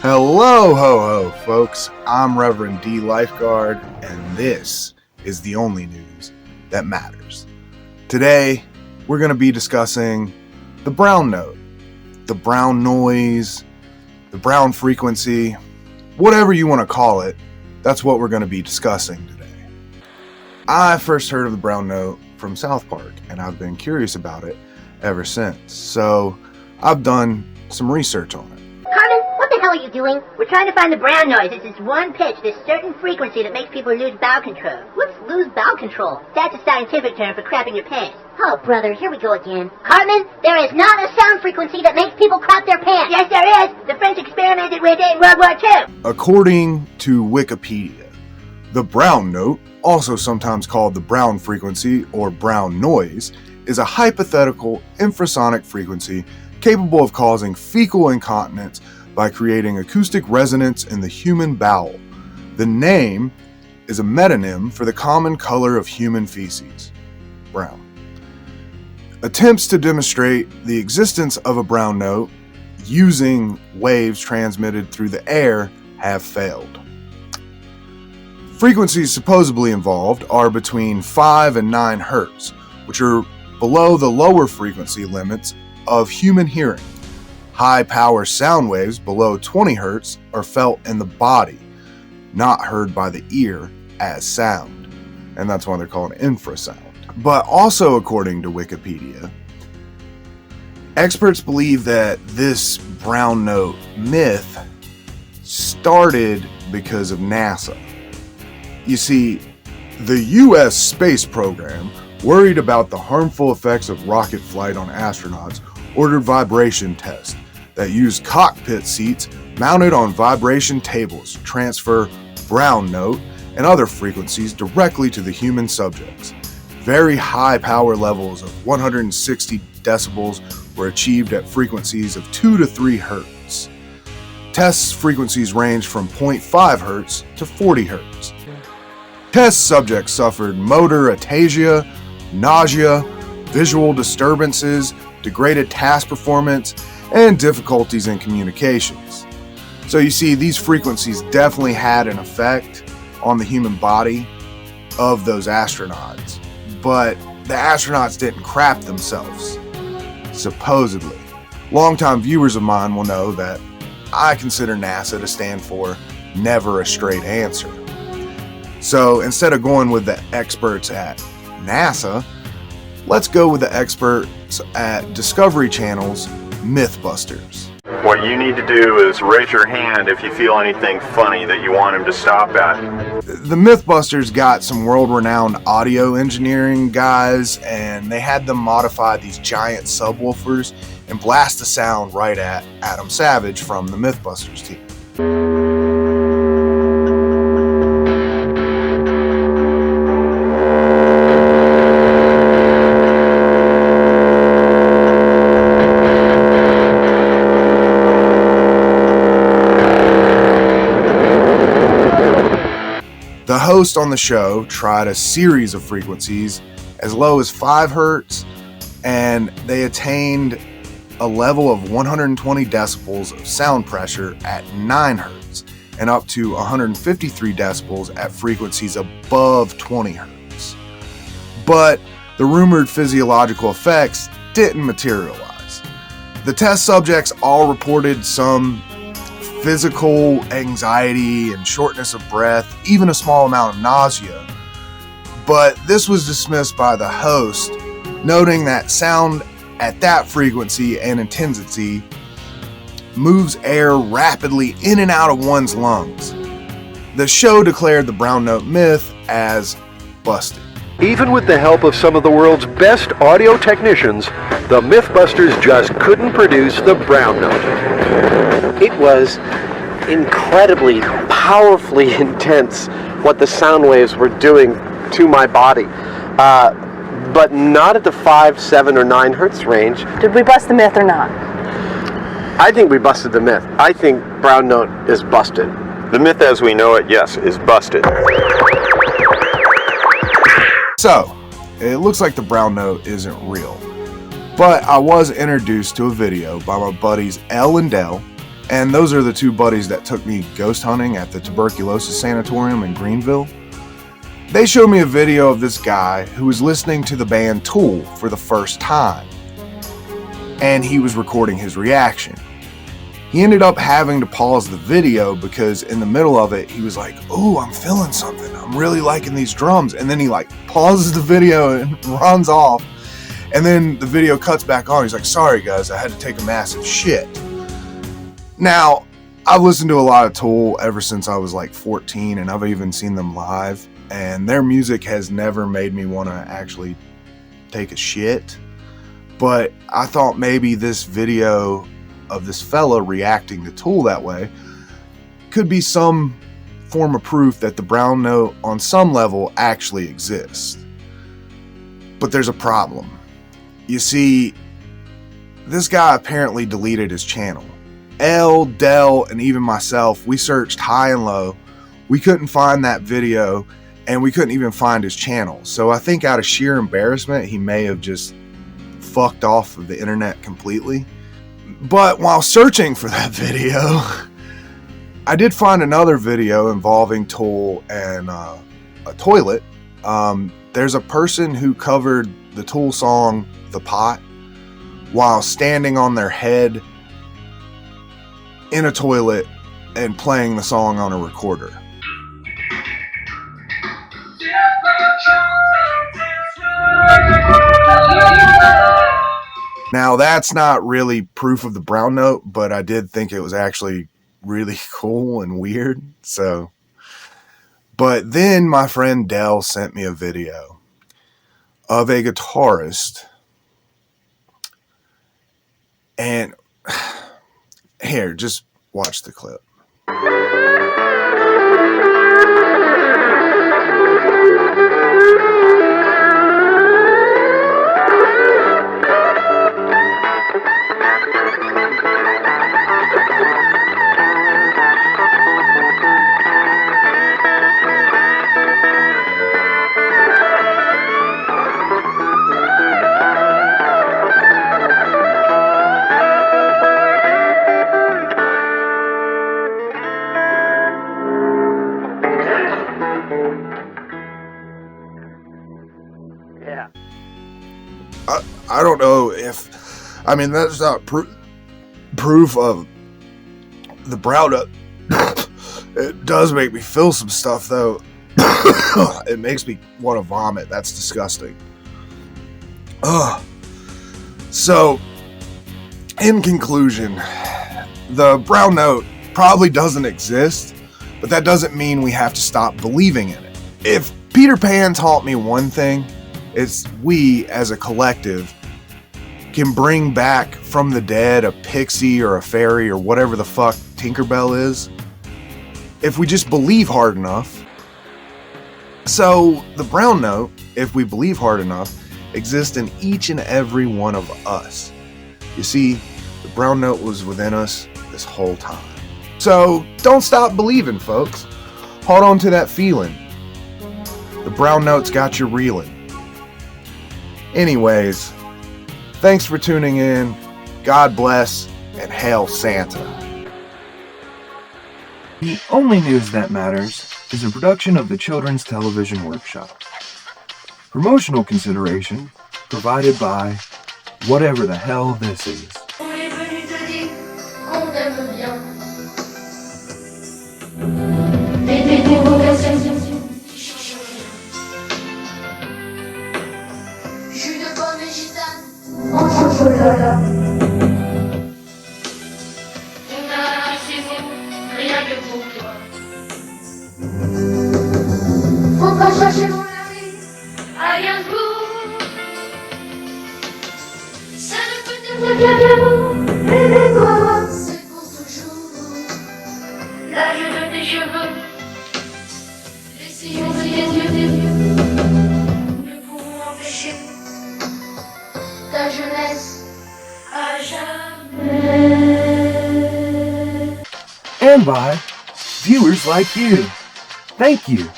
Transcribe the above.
Hello, ho-ho, folks. I'm Reverend D. Lifeguard, and this is the only news that matters. Today, we're going to be discussing the brown note, the brown noise, the brown frequency, whatever you want to call it. That's what we're going to be discussing today. I first heard of the brown note from South Park, and I've been curious about it ever since. So, I've done some research on it. What the hell are you doing? We're trying to find the brown noise. It's this one pitch, this certain frequency that makes people lose bowel control. What's lose bowel control? That's a scientific term for crapping your pants. Oh, brother, here we go again. Cartman, there is not a sound frequency that makes people crap their pants. Yes, there is. The French experimented with it in World War II. According to Wikipedia, the brown note, also sometimes called the brown frequency or brown noise, is a hypothetical infrasonic frequency capable of causing fecal incontinence by creating acoustic resonance in the human bowel. The name is a metonym for the common color of human feces, brown. Attempts to demonstrate the existence of a brown note using waves transmitted through the air have failed. Frequencies supposedly involved are between 5 and 9 Hz, which are below the lower frequency limits of human hearing. High power sound waves below 20 Hz are felt in the body, not heard by the ear as sound, and that's why they're called infrasound. But also, according to Wikipedia, experts believe that this brown note myth started because of NASA. You see, the US space program, worried about the harmful effects of rocket flight on astronauts, ordered vibration tests that use cockpit seats mounted on vibration tables to transfer brown note and other frequencies directly to the human subjects. Very high power levels of 160 decibels were achieved at frequencies of 2 to 3 Hz. Test frequencies range from 0.5 Hz to 40 Hz. Test subjects suffered motor ataxia, nausea, visual disturbances, degraded task performance, and difficulties in communications. So you see, these frequencies definitely had an effect on the human body of those astronauts. But the astronauts didn't crap themselves, supposedly. Longtime viewers of mine will know that I consider NASA to stand for never a straight answer. So instead of going with the experts at NASA, let's go with the experts at Discovery Channel's MythBusters. What you need to do is raise your hand if you feel anything funny that you want him to stop at. The MythBusters got some world-renowned audio engineering guys, and they had them modify these giant subwoofers and blast the sound right at Adam Savage from the MythBusters team. The host on the show tried a series of frequencies as low as 5 Hz, and they attained a level of 120 decibels of sound pressure at 9 Hz and up to 153 decibels at frequencies above 20 Hz. But the rumored physiological effects didn't materialize. The test subjects all reported some physical anxiety and shortness of breath, even a small amount of nausea. But this was dismissed by the host, noting that sound at that frequency and intensity moves air rapidly in and out of one's lungs. The show declared the brown note myth as busted. Even with the help of some of the world's best audio technicians, the MythBusters just couldn't produce the brown note. It was incredibly, powerfully intense what the sound waves were doing to my body, but not at the 5, 7, or 9 Hertz range. Did we bust the myth or not? I think we busted the myth. I think brown note is busted. The myth as we know it, yes, is busted. So, it looks like the brown note isn't real. But I was introduced to a video by my buddies Elle and Dell And those are the two buddies that took me ghost hunting at the tuberculosis sanatorium in Greenville. They showed me a video of this guy who was listening to the band Tool for the first time, and he was recording his reaction. He ended up having to pause the video because in the middle of it, he was like, "Oh, I'm feeling something. I'm really liking these drums." And then he like pauses the video and runs off. And then the video cuts back on. He's like, "Sorry guys, I had to take a massive shit." Now, I've listened to a lot of Tool ever since I was like 14, and I've even seen them live. And their music has never made me want to actually take a shit. But I thought maybe this video of this fella reacting to Tool that way could be some form of proof that the brown note on some level actually exists. But there's a problem. You see, this guy apparently deleted his channel. Elle, Dell, and even myself, we searched high and low. We couldn't find that video, and we couldn't even find his channel. So I think out of sheer embarrassment, he may have just fucked off of the internet completely. But while searching for that video, I did find another video involving Tool and a toilet. There's a person who covered the Tool song "The Pot" while standing on their head in a toilet and playing the song on a recorder. Now, that's not really proof of the brown note, but I did think it was actually really cool and weird. But then my friend Dell sent me a video of a guitarist, and here, just watch the clip. I don't know if, I mean, that's not proof of the brown note. It does make me feel some stuff, though. It makes me want to vomit. That's disgusting. So, in conclusion, the brown note probably doesn't exist, but that doesn't mean we have to stop believing in it. If Peter Pan taught me one thing, it's we, as a collective, can bring back from the dead a pixie or a fairy or whatever the fuck Tinkerbell is, if we just believe hard enough. So the brown note, if we believe hard enough, exists in each and every one of us. You see, the brown note was within us this whole time. So don't stop believing, folks. Hold on to that feeling. The brown note's got you reeling. Anyways, thanks for tuning in. God bless, and hail Santa. The Only News That Matters is a production of the Children's Television Workshop. Promotional consideration provided by Whatever the Hell This Is. On est venu te dire qu'on t'aime bien. Des provocations qui changent rien. Jus de pomme et gitane en chocolat. On a ces mots, rien que pour toi. Faut pas chercher mon ami à Gainsbourg. Ça ne peut être qu'un cadeau, mais toi, c'est pour toujours. L'âge de tes cheveux, les sillons de tes yeux, ne pourront empêcher ta jeunesse à jamais. And by viewers like you. Thank you.